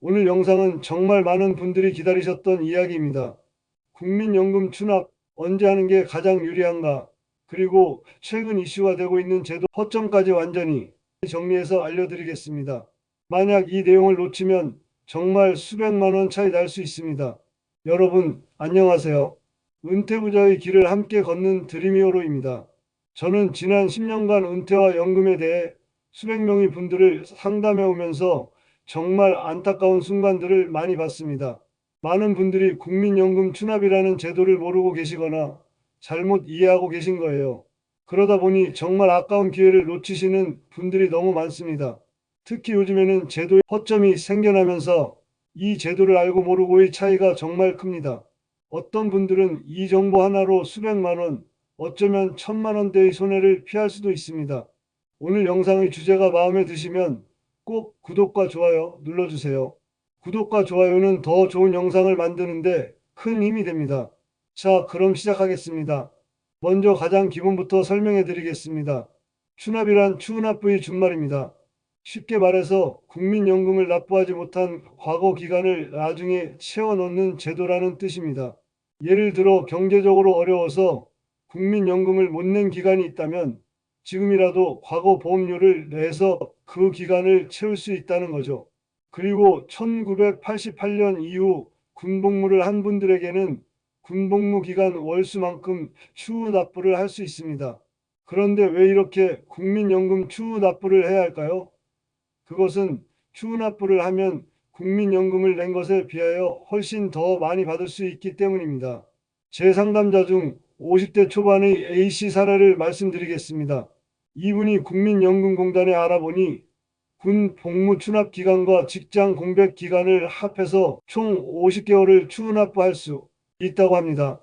오늘 영상은 정말 많은 분들이 기다리셨던 이야기입니다. 국민연금 추납 언제 하는 게 가장 유리한가? 그리고 최근 이슈가 되고 있는 제도 허점까지 완전히 정리해서 알려드리겠습니다. 만약 이 내용을 놓치면 정말 수백만 원 차이 날 수 있습니다. 여러분, 안녕하세요. 은퇴부자의 길을 함께 걷는 드림히어로입니다. 저는 지난 10년간 은퇴와 연금에 대해 수백 명의 분들을 상담해 오면서 정말 안타까운 순간들을 많이 봤습니다. 많은 분들이 국민연금 추납이라는 제도를 모르고 계시거나 잘못 이해하고 계신 거예요. 그러다 보니 정말 아까운 기회를 놓치시는 분들이 너무 많습니다. 특히 요즘에는 제도에 허점이 생겨나면서 이 제도를 알고 모르고의 차이가 정말 큽니다. 어떤 분들은 이 정보 하나로 수백만 원, 어쩌면 천만 원대의 손해를 피할 수도 있습니다. 오늘 영상의 주제가 마음에 드시면 꼭 구독과 좋아요 눌러주세요. 구독과 좋아요는 더 좋은 영상을 만드는데 큰 힘이 됩니다. 자, 그럼 시작하겠습니다. 먼저 가장 기본부터 설명해 드리겠습니다. 추납이란 추납부의 준말입니다. 쉽게 말해서 국민연금을 납부하지 못한 과거 기간을 나중에 채워 넣는 제도라는 뜻입니다. 예를 들어 경제적으로 어려워서 국민연금을 못 낸 기간이 있다면 지금이라도 과거 보험료를 내서 그 기간을 채울 수 있다는 거죠. 그리고 1988년 이후 군복무를 한 분들에게는 군복무 기간 월수만큼 추후 납부를 할 수 있습니다. 그런데 왜 이렇게 국민연금 추후 납부를 해야 할까요? 그것은 추후 납부를 하면 국민연금을 낸 것에 비하여 훨씬 더 많이 받을 수 있기 때문입니다. 제 상담자 중 50대 초반의 A씨 사례를 말씀드리겠습니다. 이분이 국민연금공단에 알아보니 군 복무 추납 기간과 직장 공백 기간을 합해서 총 50개월을 추후 납부할 수 있다고 합니다.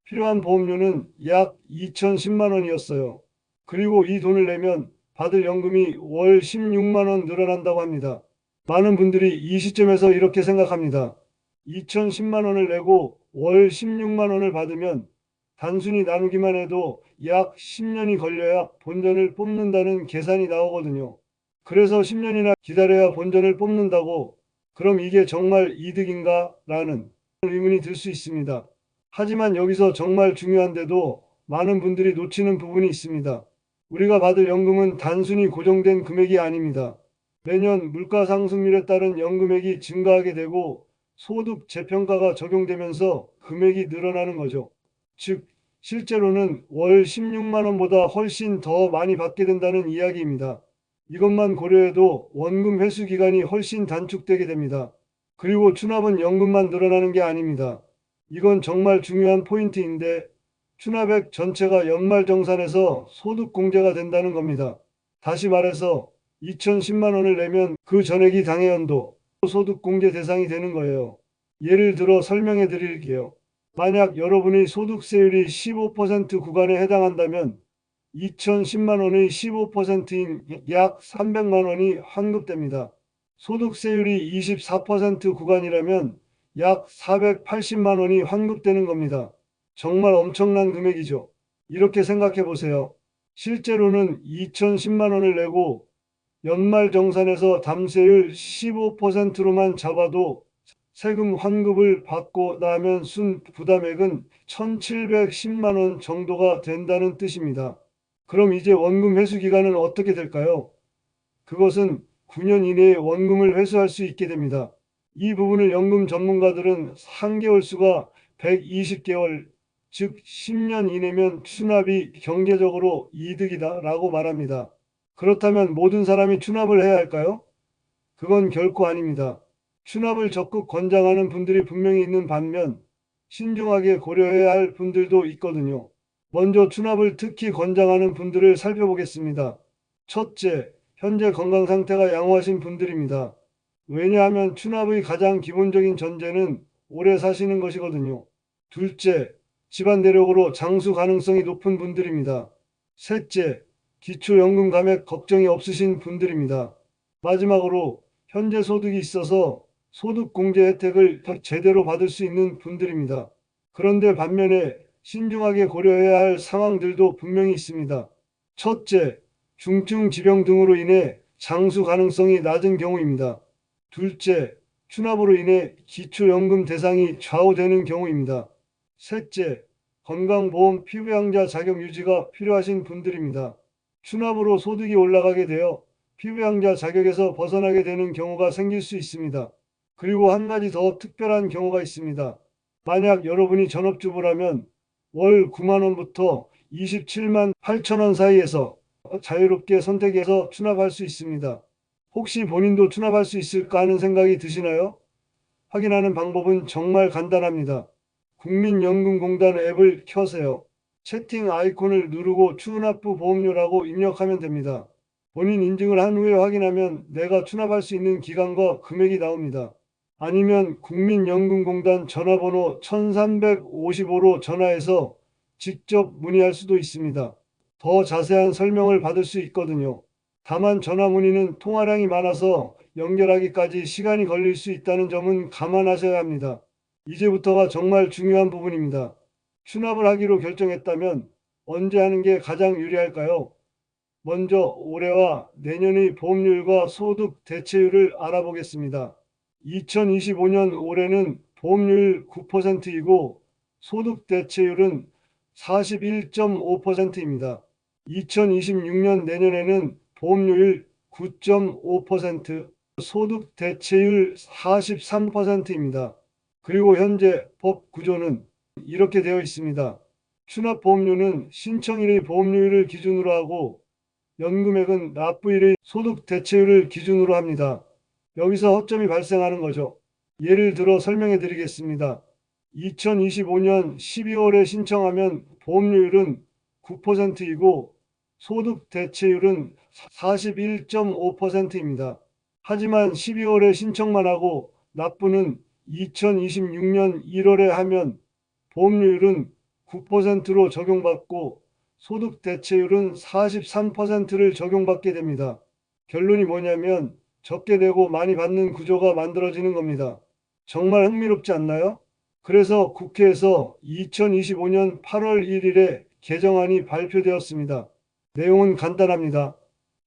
필요한 보험료는 약 2,010만 원이었어요. 그리고 이 돈을 내면 받을 연금이 월 16만 원 늘어난다고 합니다. 많은 분들이 이 시점에서 이렇게 생각합니다. 2,010만 원을 내고 월 16만 원을 받으면 단순히 나누기만 해도 약 10년이 걸려야 본전을 뽑는다는 계산이 나오거든요. 그래서 10년이나 기다려야 본전을 뽑는다고? 그럼 이게 정말 이득인가? 라는 의문이 들 수 있습니다. 하지만 여기서 정말 중요한데도 많은 분들이 놓치는 부분이 있습니다. 우리가 받을 연금은 단순히 고정된 금액이 아닙니다. 매년 물가 상승률에 따른 연금액이 증가하게 되고 소득 재평가가 적용되면서 금액이 늘어나는 거죠. 즉, 실제로는 월 16만 원보다 훨씬 더 많이 받게 된다는 이야기입니다. 이것만 고려해도 원금 회수 기간이 훨씬 단축되게 됩니다. 그리고 추납은 연금만 늘어나는 게 아닙니다. 이건 정말 중요한 포인트인데 추납액 전체가 연말정산에서 소득공제가 된다는 겁니다. 다시 말해서 2,010만 원을 내면 그 전액이 당해연도 소득공제 대상이 되는 거예요. 예를 들어 설명해 드릴게요. 만약 여러분의 소득세율이 15% 구간에 해당한다면 2,010만 원의 15%인 약 300만 원이 환급됩니다. 소득세율이 24% 구간이라면 약 480만 원이 환급되는 겁니다. 정말 엄청난 금액이죠. 이렇게 생각해 보세요. 실제로는 2,010만 원을 내고 연말정산에서 담세율 15%로만 잡아도 세금 환급을 받고 나면 순 부담액은 1,710만 원 정도가 된다는 뜻입니다. 그럼 이제 원금 회수 기간은 어떻게 될까요? 그것은 9년 이내에 원금을 회수할 수 있게 됩니다. 이 부분을 연금 전문가들은 상계월수가 120개월, 즉 10년 이내면 추납이 경제적으로 이득이다 라고 말합니다. 그렇다면 모든 사람이 추납을 해야 할까요? 그건 결코 아닙니다. 추납을 적극 권장하는 분들이 분명히 있는 반면 신중하게 고려해야 할 분들도 있거든요. 먼저 추납을 특히 권장하는 분들을 살펴보겠습니다. 첫째, 현재 건강 상태가 양호하신 분들입니다. 왜냐하면 추납의 가장 기본적인 전제는 오래 사시는 것이거든요. 둘째, 집안 내력으로 장수 가능성이 높은 분들입니다. 셋째, 기초연금 감액 걱정이 없으신 분들입니다. 마지막으로 현재 소득이 있어서 소득공제 혜택을 제대로 받을 수 있는 분들입니다. 그런데 반면에 신중하게 고려해야 할 상황들도 분명히 있습니다. 첫째, 중증 질병 등으로 인해 장수 가능성이 낮은 경우입니다. 둘째, 추납으로 인해 기초연금 대상이 좌우되는 경우입니다. 셋째, 건강보험 피부양자 자격 유지가 필요하신 분들입니다. 추납으로 소득이 올라가게 되어 피부양자 자격에서 벗어나게 되는 경우가 생길 수 있습니다. 그리고 한 가지 더 특별한 경우가 있습니다. 만약 여러분이 전업주부라면 월 9만 원부터 27만 8천 원 사이에서 자유롭게 선택해서 추납할 수 있습니다. 혹시 본인도 추납할 수 있을까 하는 생각이 드시나요? 확인하는 방법은 정말 간단합니다. 국민연금공단 앱을 켜세요. 채팅 아이콘을 누르고 추납부 보험료라고 입력하면 됩니다. 본인 인증을 한 후에 확인하면 내가 추납할 수 있는 기간과 금액이 나옵니다. 아니면 국민연금공단 전화번호 1355로 전화해서 직접 문의할 수도 있습니다. 더 자세한 설명을 받을 수 있거든요. 다만 전화 문의는 통화량이 많아서 연결하기까지 시간이 걸릴 수 있다는 점은 감안하셔야 합니다. 이제부터가 정말 중요한 부분입니다. 추납을 하기로 결정했다면 언제 하는 게 가장 유리할까요? 먼저 올해와 내년의 보험료율과 소득 대체율을 알아보겠습니다. 2025년 올해는 보험료율 9%이고 소득 대체율은 41.5%입니다. 2026년 내년에는 보험료율 9.5%, 소득 대체율 43%입니다. 그리고 현재 법 구조는 이렇게 되어 있습니다. 추납보험료는 신청일의 보험료율을 기준으로 하고 연금액은 납부일의 소득 대체율을 기준으로 합니다. 여기서 허점이 발생하는 거죠. 예를 들어 설명해 드리겠습니다. 2025년 12월에 신청하면 보험료율은 9%이고 소득 대체율은 41.5%입니다. 하지만 12월에 신청만 하고 납부는 2026년 1월에 하면 보험료율은 9%로 적용받고 소득 대체율은 43%를 적용받게 됩니다. 결론이 뭐냐면 적게 내고 많이 받는 구조가 만들어지는 겁니다. 정말 흥미롭지 않나요? 그래서 국회에서 2025년 8월 1일에 개정안이 발표되었습니다. 내용은 간단합니다.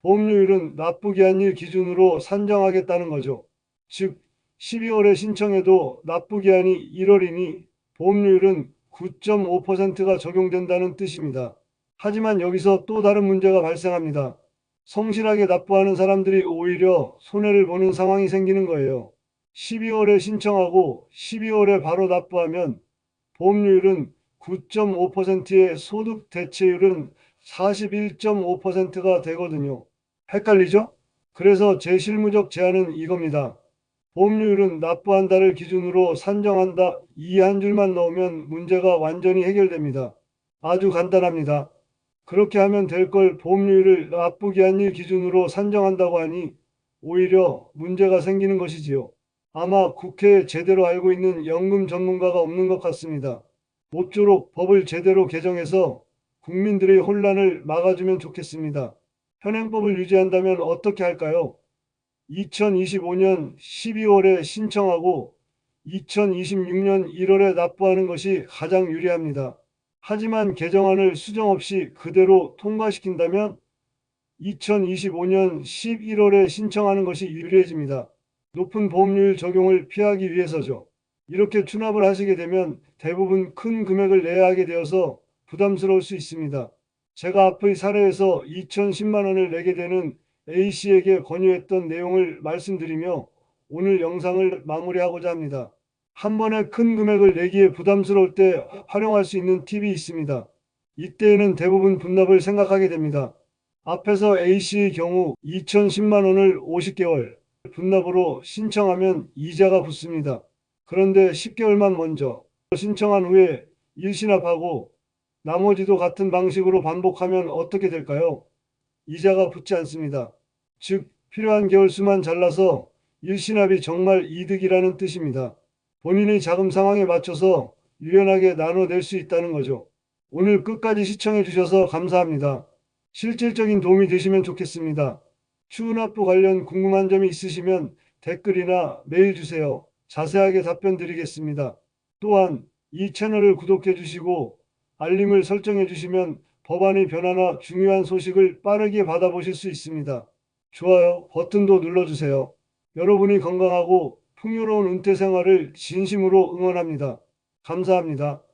보험료율은 납부기한일 기준으로 산정하겠다는 거죠. 즉 12월에 신청해도 납부기한이 1월이니 보험료율은 9.5%가 적용된다는 뜻입니다. 하지만 여기서 또 다른 문제가 발생합니다. 성실하게 납부하는 사람들이 오히려 손해를 보는 상황이 생기는 거예요. 12월에 신청하고 12월에 바로 납부하면 보험료율은 9.5%의 소득 대체율은 41.5%가 되거든요. 헷갈리죠? 그래서 제 실무적 제안은 이겁니다. 보험료율은 납부한 달을 기준으로 산정한다. 이 한 줄만 넣으면 문제가 완전히 해결됩니다. 아주 간단합니다. 그렇게 하면 될 걸 보험료율을 납부기한일 기준으로 산정한다고 하니 오히려 문제가 생기는 것이지요. 아마 국회에 제대로 알고 있는 연금 전문가가 없는 것 같습니다. 모쪼록 법을 제대로 개정해서 국민들의 혼란을 막아주면 좋겠습니다. 현행법을 유지한다면 어떻게 할까요? 2025년 12월에 신청하고 2026년 1월에 납부하는 것이 가장 유리합니다. 하지만 개정안을 수정 없이 그대로 통과시킨다면 2025년 11월에 신청하는 것이 유리해집니다. 높은 보험료율 적용을 피하기 위해서죠. 이렇게 추납을 하시게 되면 대부분 큰 금액을 내야 하게 되어서 부담스러울 수 있습니다. 제가 앞의 사례에서 2,010만 원을 내게 되는 A씨에게 권유했던 내용을 말씀드리며 오늘 영상을 마무리하고자 합니다. 한 번에 큰 금액을 내기에 부담스러울 때 활용할 수 있는 팁이 있습니다. 이때에는 대부분 분납을 생각하게 됩니다. 앞에서 A씨의 경우 2,010만 원을 50개월 분납으로 신청하면 이자가 붙습니다. 그런데 10개월만 먼저 신청한 후에 일시납하고 나머지도 같은 방식으로 반복하면 어떻게 될까요? 이자가 붙지 않습니다. 즉, 필요한 개월수만 잘라서 일시납이 정말 이득이라는 뜻입니다. 본인의 자금 상황에 맞춰서 유연하게 나눠낼 수 있다는 거죠. 오늘 끝까지 시청해 주셔서 감사합니다. 실질적인 도움이 되시면 좋겠습니다. 추후납부 관련 궁금한 점이 있으시면 댓글이나 메일 주세요. 자세하게 답변 드리겠습니다. 또한 이 채널을 구독해 주시고 알림을 설정해 주시면 법안의 변화나 중요한 소식을 빠르게 받아보실 수 있습니다. 좋아요 버튼도 눌러주세요. 여러분이 건강하고 풍요로운 은퇴 생활을 진심으로 응원합니다. 감사합니다.